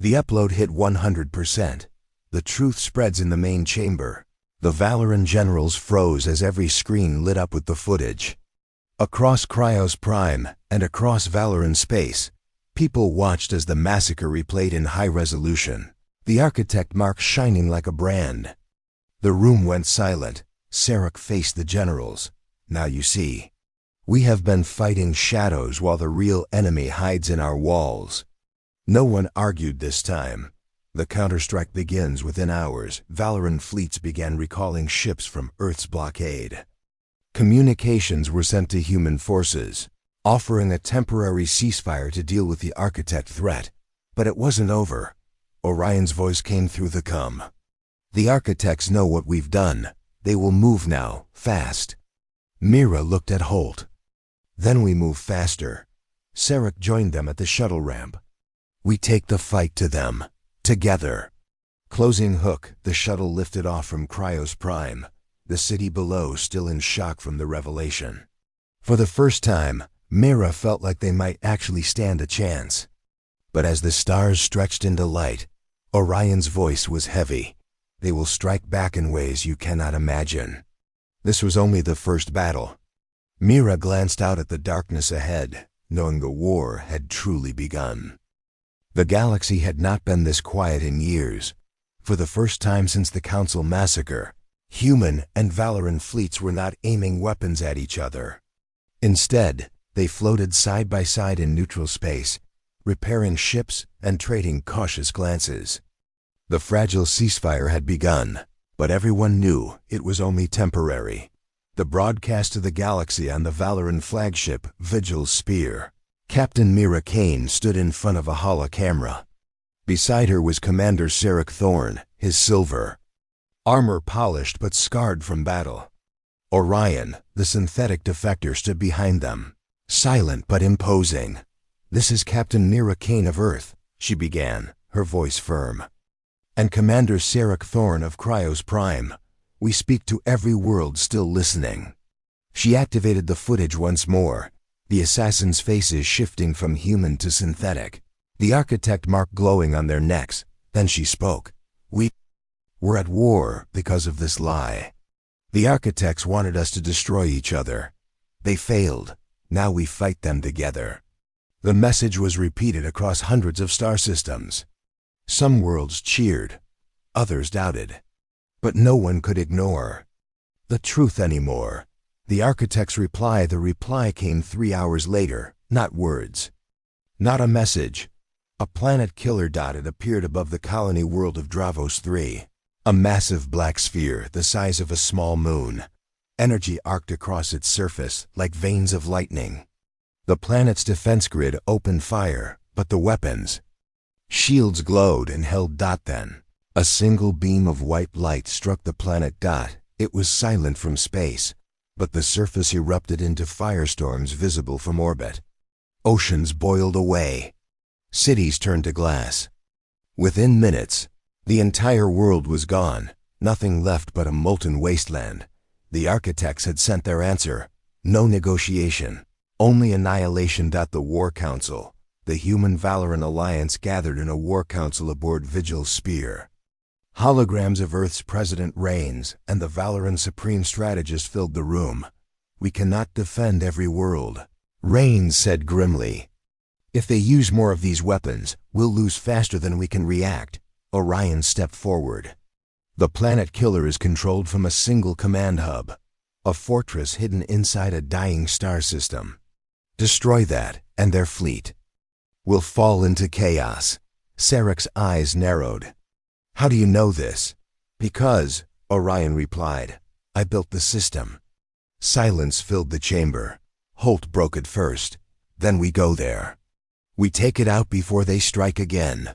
The upload hit 100%. The truth spreads in the main chamber. The Valorant generals froze as every screen lit up with the footage. Across Cryos Prime and across Valorant space, people watched as the massacre replayed in high resolution, the architect mark shining like a brand. The room went silent. Sarek faced the generals. "Now you see. We have been fighting shadows while the real enemy hides in our walls." No one argued this time. The counterstrike begins within hours. Valorant fleets began recalling ships from Earth's blockade. Communications were sent to human forces, offering a temporary ceasefire to deal with the architect threat. But it wasn't over. Orion's voice came through the cum. "The architects know what we've done. They will move now, fast." Mira looked at Holt. "Then we move faster." Sarek joined them at the shuttle ramp. "We take the fight to them. Together." Closing hook, the shuttle lifted off from Cryos Prime, the city below still in shock from the revelation. For the first time, Mira felt like they might actually stand a chance. But as the stars stretched into light, Orion's voice was heavy. "They will strike back in ways you cannot imagine." This was only the first battle. Mira glanced out at the darkness ahead, knowing the war had truly begun. The galaxy had not been this quiet in years. For the first time since the Council massacre, human and Valorant fleets were not aiming weapons at each other. Instead, they floated side by side in neutral space, repairing ships and trading cautious glances. The fragile ceasefire had begun, but everyone knew it was only temporary. The broadcast to the galaxy on the Valorant flagship, Vigil's Spear. Captain Mira Kane stood in front of a holo camera. Beside her was Commander Sarek Thorne, his silver armor polished but scarred from battle. Orion, the synthetic defector, stood behind them, silent but imposing. "This is Captain Mira Kane of Earth," she began, her voice firm. "And Commander Sarek Thorne of Cryos Prime. We speak to every world still listening." She activated the footage once more, the assassins' faces shifting from human to synthetic, the architect mark glowing on their necks. Then she spoke. "We were at war because of this lie. The architects wanted us to destroy each other. They failed. Now we fight them together. The message was repeated across hundreds of star systems. Some worlds cheered, others doubted. But no one could ignore the truth anymore. The architect's reply came 3 hours later, not words. Not a message. A planet killer dot had appeared above the colony world of Dravos 3. A massive black sphere the size of a small moon. Energy arced across its surface like veins of lightning. The planet's defense grid opened fire, but the weapons' shields glowed and held dot then. A single beam of white light struck the planet dot. It was silent from space, but the surface erupted into firestorms visible from orbit. Oceans boiled away. Cities turned to glass. Within minutes, the entire world was gone, nothing left but a molten wasteland. The architects had sent their answer. No negotiation, only annihilation. The War Council, the human Valorant alliance, gathered in a war council aboard Vigil's spear. Holograms of Earth's President Reigns and the Valorant Supreme Strategist filled the room. We cannot defend every world, Reigns said grimly. If they use more of these weapons, we'll lose faster than we can react. Orion stepped forward. The planet killer is controlled from a single command hub, a fortress hidden inside a dying star system. Destroy that, and their fleet will fall into chaos. Sarek's eyes narrowed. How do you know this? Because, Orion replied, I built the system. Silence filled the chamber. Holt broke it first. Then we go there. We take it out before they strike again.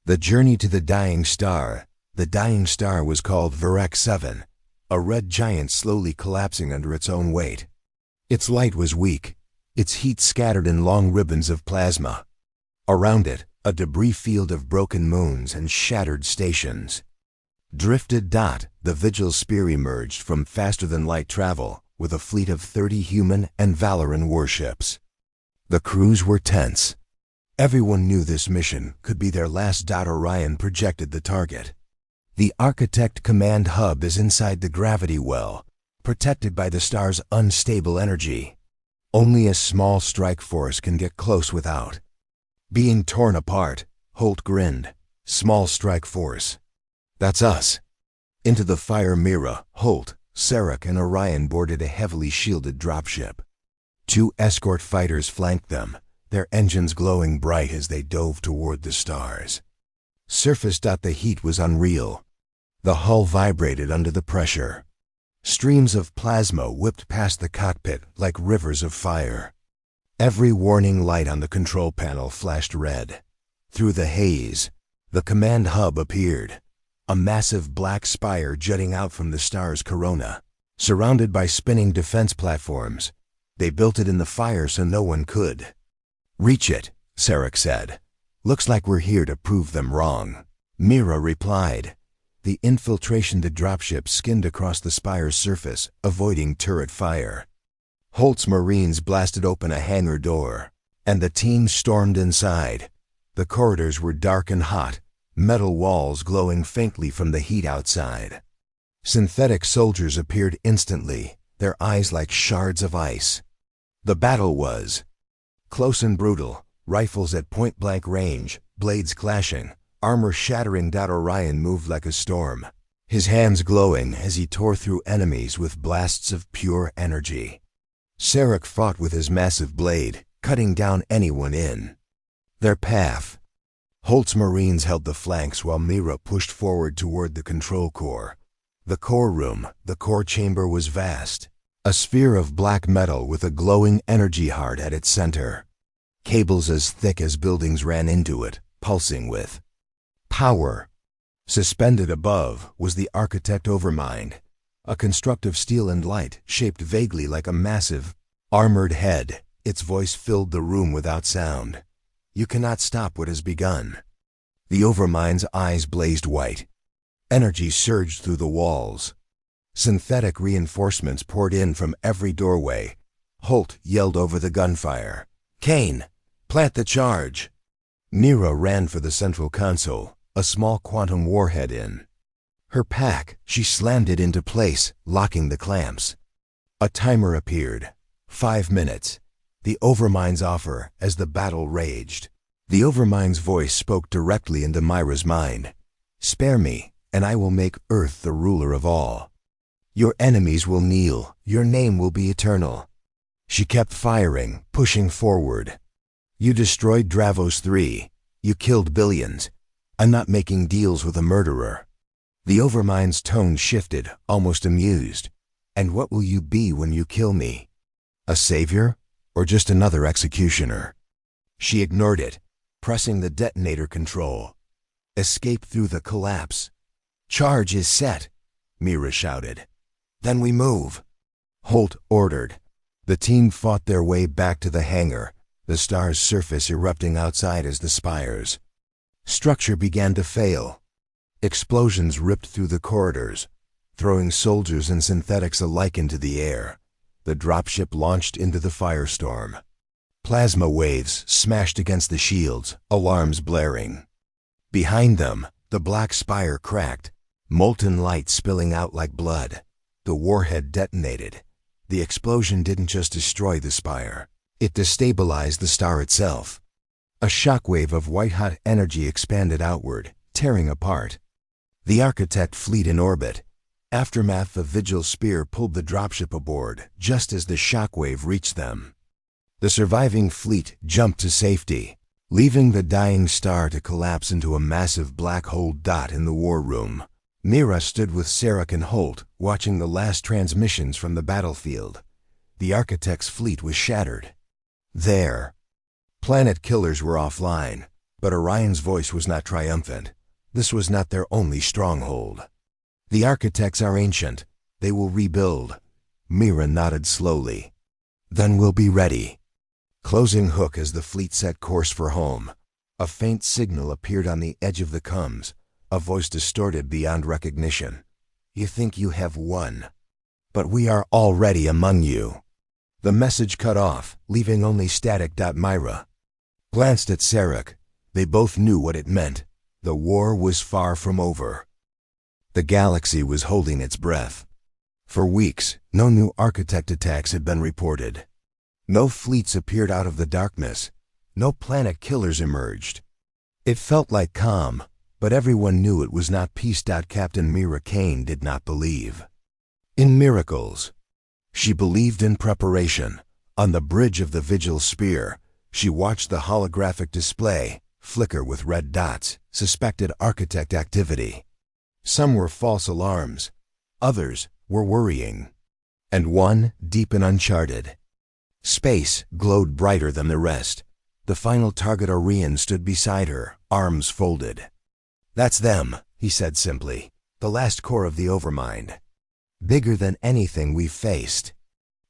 The journey to the dying star. The dying star was called Varek 7, a red giant slowly collapsing under its own weight. Its light was weak, its heat scattered in long ribbons of plasma. Around it, a debris field of broken moons and shattered stations. Drifted dot, the Vigil spear emerged from faster-than-light travel with a fleet of 30 human and Valorant warships. The crews were tense. Everyone knew this mission could be their last. Orion projected the target. The Architect Command Hub is inside the gravity well, protected by the star's unstable energy. Only a small strike force can get close without being torn apart. Holt grinned. Small strike force. That's us. Into the fire mirror, Holt, Sarek, and Orion boarded a heavily shielded dropship. 2 escort fighters flanked them, their engines glowing bright as they dove toward the stars. Surface. The heat was unreal. The hull vibrated under the pressure. Streams of plasma whipped past the cockpit like rivers of fire. Every warning light on the control panel flashed red. Through the haze, the command hub appeared, a massive black spire jutting out from the star's corona, surrounded by spinning defense platforms. They built it in the fire so no one could reach it, Sarek said. Looks like we're here to prove them wrong. Mira replied. The infiltration. The dropship skinned across the spire's surface, avoiding turret fire. Holt's Marines blasted open a hangar door, and the team stormed inside. The corridors were dark and hot, metal walls glowing faintly from the heat outside. Synthetic soldiers appeared instantly, their eyes like shards of ice. The battle was close and brutal, rifles at point-blank range, blades clashing, armor shattering. Orion moved like a storm, his hands glowing as he tore through enemies with blasts of pure energy. Sarek fought with his massive blade, cutting down anyone in their path. Holt's Marines held the flanks while Mira pushed forward toward the control core. The core room, the core chamber, was vast, a sphere of black metal with a glowing energy heart at its center. Cables as thick as buildings ran into it, pulsing with power. Suspended above was the Architect Overmind, a construct of steel and light shaped vaguely like a massive, armored head. Its voice filled the room without sound. You cannot stop what has begun. The Overmind's eyes blazed white. Energy surged through the walls. Synthetic reinforcements poured in from every doorway. Holt yelled over the gunfire. Kane, plant the charge. Mira ran for the central console, a small quantum warhead in her pack. She slammed it into place, locking the clamps. A timer appeared. 5 minutes. The Overmind's offer as the battle raged. The Overmind's voice spoke directly into Myra's mind. Spare me, and I will make Earth the ruler of all. Your enemies will kneel, your name will be eternal. She kept firing, pushing forward. You destroyed Dravos 3. You killed billions. I'm not making deals with a murderer. The Overmind's tone shifted, almost amused. And what will you be when you kill me? A savior? Or just another executioner? She ignored it, pressing the detonator control. Escape through the collapse. Charge is set, Mira shouted. Then we move. Holt ordered. The team fought their way back to the hangar, the star's surface erupting outside as the spires. Structure began to fail. Explosions ripped through the corridors, throwing soldiers and synthetics alike into the air. The dropship launched into the firestorm. Plasma waves smashed against the shields, alarms blaring. Behind them, the black spire cracked, molten light spilling out like blood. The warhead detonated. The explosion didn't just destroy the spire, it destabilized the star itself. A shockwave of white-hot energy expanded outward, tearing apart. The Architect fleet in orbit. Aftermath of Vigil's spear pulled the dropship aboard just as the shockwave reached them. The surviving fleet jumped to safety, leaving the dying star to collapse into a massive black hole dot in the war room. Mira stood with Sarek and Holt, watching the last transmissions from the battlefield. The Architect's fleet was shattered. There. Planet killers were offline, but Orion's voice was not triumphant. This was not their only stronghold. The Architects are ancient. They will rebuild. Mira nodded slowly. Then we'll be ready. Closing hook as the fleet set course for home. A faint signal appeared on the edge of the comms, a voice distorted beyond recognition. You think you have won, but we are already among you. The message cut off, leaving only static. Myra glanced at Sarek. They both knew what it meant. The war was far from over. The galaxy was holding its breath. For weeks, no new Architect attacks had been reported. No fleets appeared out of the darkness. No planet killers emerged. It felt like calm, but everyone knew it was not peace. Captain Mira Kane did not believe in miracles. She believed in preparation. On the bridge of the Vigil spear, she watched the holographic display flicker with red dots, suspected Architect activity. Some were false alarms. Others were worrying. And one, deep and uncharted. Space glowed brighter than the rest. The final target, Orion, stood beside her, arms folded. That's them, he said simply. The last core of the Overmind. Bigger than anything we've faced.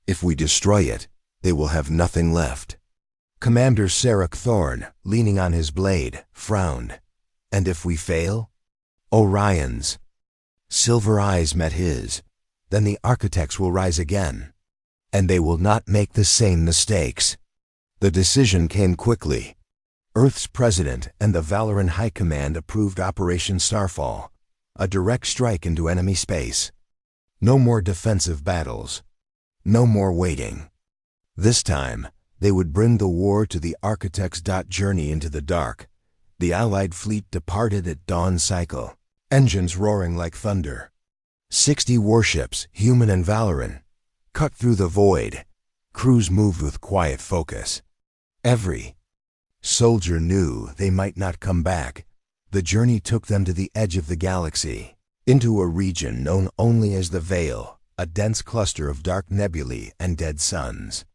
If we destroy it, they will have nothing left. Commander Sarek Thorne, leaning on his blade, frowned. And if we fail? Orion's silver eyes met his. Then the Architects will rise again. And they will not make the same mistakes. The decision came quickly. Earth's president and the Valoran High Command approved Operation Starfall, a direct strike into enemy space. No more defensive battles. No more waiting. This time, they would bring the war to the Architects. Journey into the dark. The Allied fleet departed at dawn cycle, engines roaring like thunder. 60 warships, human and Valoran, cut through the void. Crews moved with quiet focus. Every soldier knew they might not come back. The journey took them to the edge of the galaxy, into a region known only as the Veil, a dense cluster of dark nebulae and dead suns.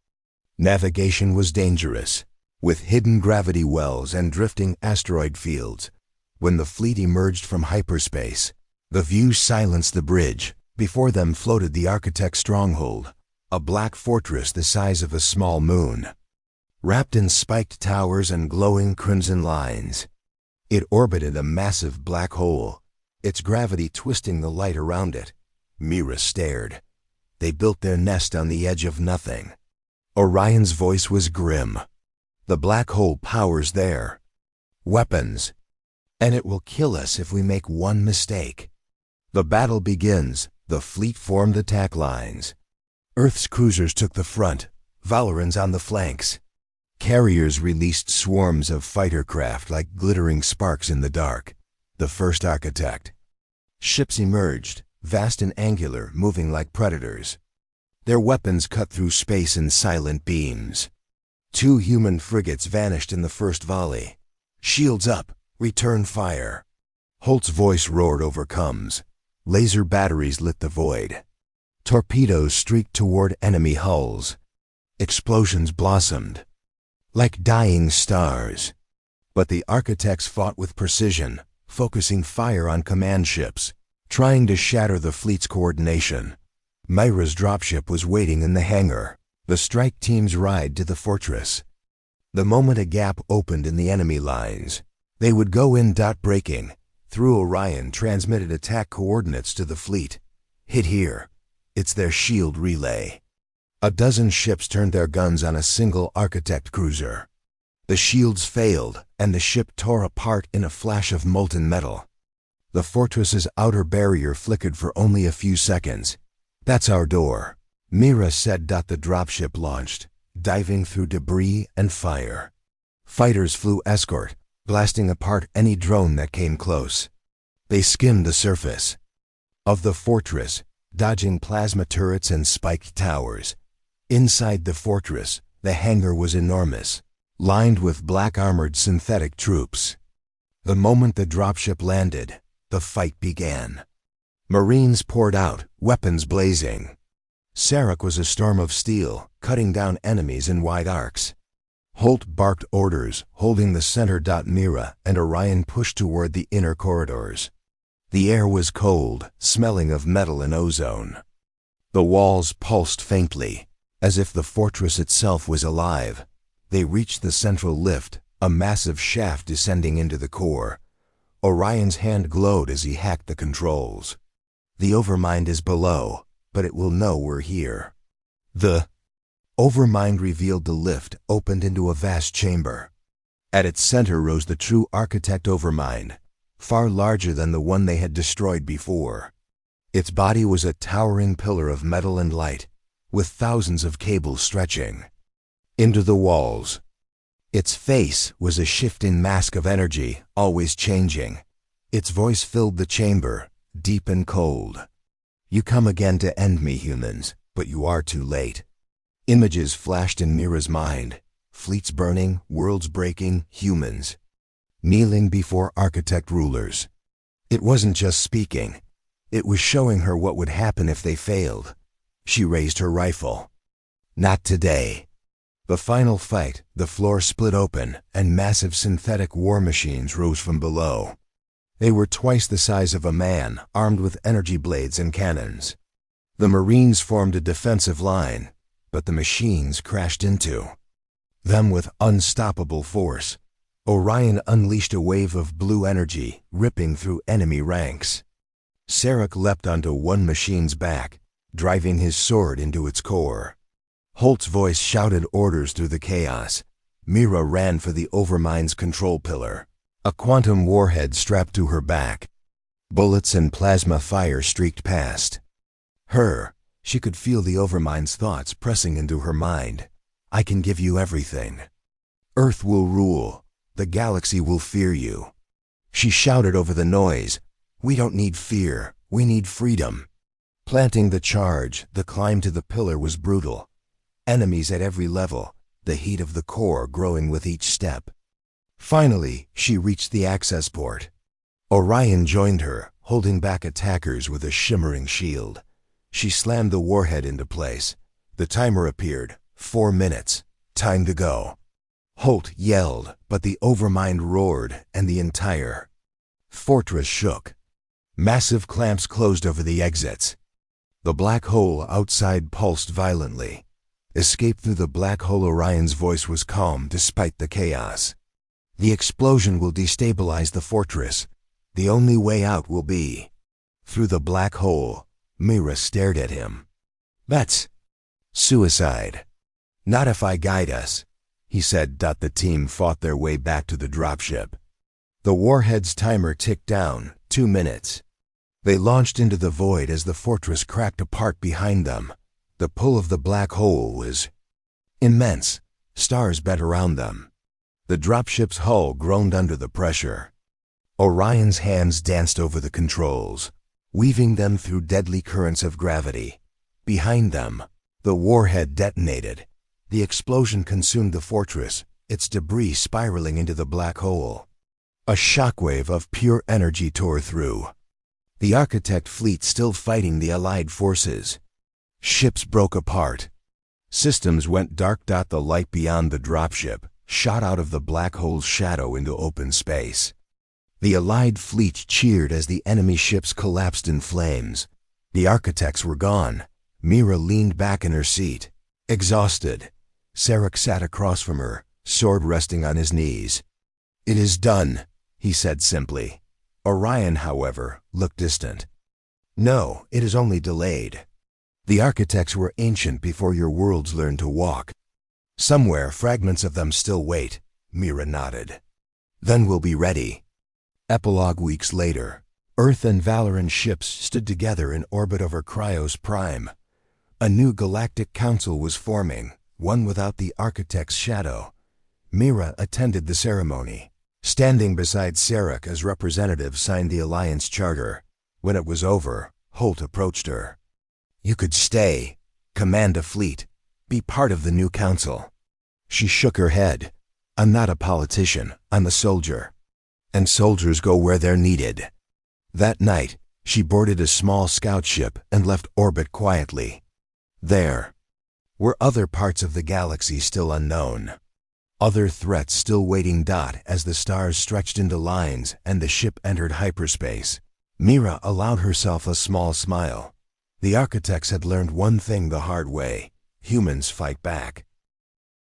Navigation was dangerous, with hidden gravity wells and drifting asteroid fields. When the fleet emerged from hyperspace, the view silenced the bridge. Before them floated the Architect's stronghold, a black fortress the size of a small moon, wrapped in spiked towers and glowing crimson lines. It orbited a massive black hole, its gravity twisting the light around it. Mira stared. They built their nest on the edge of nothing. Orion's voice was grim. The black hole powers there. Weapons. And it will kill us if we make one mistake. The battle begins. The fleet formed attack lines. Earth's cruisers took the front. Valorans on the flanks. Carriers released swarms of fighter craft like glittering sparks in the dark. The first architect. Ships emerged, vast and angular, moving like predators. Their weapons cut through space in silent beams. 2 human frigates vanished in the first volley. Shields up, return fire. Holt's voice roared over comms. Laser batteries lit the void. Torpedoes streaked toward enemy hulls. Explosions blossomed. Like dying stars. But the architects fought with precision, focusing fire on command ships, trying to shatter the fleet's coordination. Myra's dropship was waiting in the hangar, the strike team's ride to the fortress. The moment a gap opened in the enemy lines, they would go in. Breaking through Orion transmitted attack coordinates to the fleet. Hit here. It's their shield relay. A dozen ships turned their guns on a single architect cruiser. The shields failed, and the ship tore apart in a flash of molten metal. The fortress's outer barrier flickered for only a few seconds. That's our door, Mira said. The dropship launched, diving through debris and fire. Fighters flew escort, blasting apart any drone that came close. They skimmed the surface of the fortress, dodging plasma turrets and spiked towers. Inside the fortress, the hangar was enormous, lined with black-armored synthetic troops. The moment the dropship landed, the fight began. Marines poured out, weapons blazing. Sarek was a storm of steel, cutting down enemies in wide arcs. Holt barked orders, holding the center. Mira and Orion pushed toward the inner corridors. The air was cold, smelling of metal and ozone. The walls pulsed faintly, as if the fortress itself was alive. They reached the central lift, a massive shaft descending into the core. Orion's hand glowed as he hacked the controls. The Overmind is below, but it will know we're here. The Overmind revealed the lift opened into a vast chamber. At its center rose the true architect Overmind, far larger than the one they had destroyed before. Its body was a towering pillar of metal and light, with thousands of cables stretching into the walls. Its face was a shifting mask of energy, always changing. Its voice filled the chamber, deep and cold. You come again to end me, humans, but you are too late. Images flashed in Mira's mind. Fleets burning, worlds breaking, humans kneeling before architect rulers. It wasn't just speaking. It was showing her what would happen if they failed. She raised her rifle. Not today. The final fight, the floor split open, and massive synthetic war machines rose from below. They were twice the size of a man, armed with energy blades and cannons. The Marines formed a defensive line, but the machines crashed into them with unstoppable force. Orion unleashed a wave of blue energy, ripping through enemy ranks. Sarek leapt onto one machine's back, driving his sword into its core. Holt's voice shouted orders through the chaos. Mira ran for the Overmind's control pillar, a quantum warhead strapped to her back. Bullets and plasma fire streaked past her. She could feel the Overmind's thoughts pressing into her mind. I can give you everything. Earth will rule. The galaxy will fear you. She shouted over the noise. We don't need fear. We need freedom. Planting the charge, the climb to the pillar was brutal. Enemies at every level, the heat of the core growing with each step. Finally, she reached the access port. Orion joined her, holding back attackers with a shimmering shield. She slammed the warhead into place. The timer appeared. 4 minutes. Time to go. Holt yelled, but the Overmind roared, and the entire fortress shook. Massive clamps closed over the exits. The black hole outside pulsed violently. Escape through the black hole. Orion's voice was calm despite the chaos. The explosion will destabilize the fortress. The only way out will be through the black hole. Mira stared at him. That's suicide. Not if I guide us, he said. The team fought their way back to the dropship. The warhead's timer ticked down. 2 minutes. They launched into the void as the fortress cracked apart behind them. The pull of the black hole was Immense, stars bent around them. The dropship's hull groaned under the pressure. Orion's hands danced over the controls, weaving them through deadly currents of gravity. Behind them, the warhead detonated. The explosion consumed the fortress, its debris spiraling into the black hole. A shockwave of pure energy tore through. The Architect fleet still fighting the Allied forces. Ships broke apart. Systems went dark. The light beyond the dropship shot out of the black hole's shadow into open space. The Allied fleet cheered as the enemy ships collapsed in flames. The Architects were gone. Mira leaned back in her seat, exhausted. Sarek sat across from her, sword resting on his knees. "It is done," he said simply. Orion, however, looked distant. "No, it is only delayed. The Architects were ancient before your worlds learned to walk. Somewhere fragments of them still wait," Mira nodded. "Then we'll be ready." Epilogue. Weeks later, Earth and Valorant ships stood together in orbit over Cryos Prime. A new galactic council was forming, one without the Architect's shadow. Mira attended the ceremony. Standing beside Sarek as representative signed the Alliance Charter. When it was over, Holt approached her. "You could stay, command a fleet, be part of the new council." She shook her head. "I'm not a politician, I'm a soldier. And soldiers go where they're needed." That night, she boarded a small scout ship and left orbit quietly. There were other parts of the galaxy still unknown. Other threats still waiting. As the stars stretched into lines and the ship entered hyperspace, Mira allowed herself a small smile. The Architects had learned one thing the hard way: humans fight back.